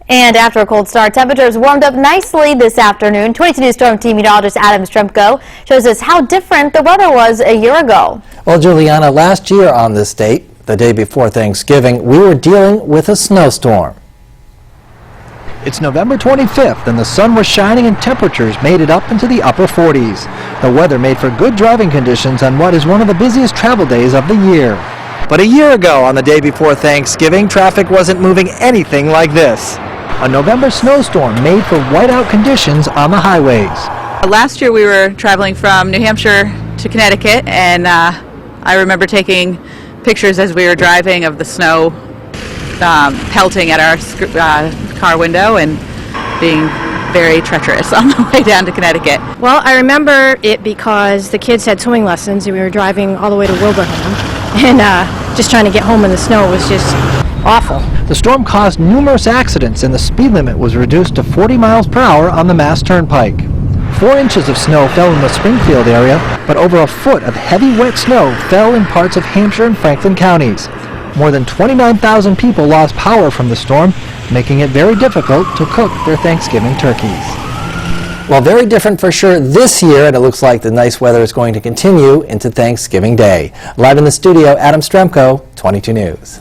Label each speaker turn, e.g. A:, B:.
A: And after a cold start, temperatures warmed up nicely this afternoon. 22 News Storm Team meteorologist Adam Stremko shows us how different the weather was a year ago.
B: Well, Juliana, last year on this date, the day before Thanksgiving, we were dealing with a snowstorm.
C: It's November 25th and the sun was shining and temperatures made it up into the upper 40s. The weather made for good driving conditions on what is one of the busiest travel days of the year. But a year ago, on the day before Thanksgiving, traffic wasn't moving anything like this. A November snowstorm made for whiteout conditions on the highways.
D: Last year we were traveling from New Hampshire to Connecticut, and I remember taking pictures as we were driving of the snow pelting at our car window and being very treacherous on the way down to Connecticut.
E: Well, I remember it because the kids had swimming lessons and we were driving all the way to Wilbraham, and just trying to get home in the snow was just awful.
C: The storm caused numerous accidents and the speed limit was reduced to 40 miles per hour on the Mass Turnpike. 4 inches of snow fell in the Springfield area, but over a foot of heavy wet snow fell in parts of Hampshire and Franklin counties. More than 29,000 people lost power from the storm, making it very difficult to cook their Thanksgiving turkeys.
B: Well, very different for sure this year, and it looks like the nice weather is going to continue into Thanksgiving Day. Live in the studio, Adam Stremko, 22 News.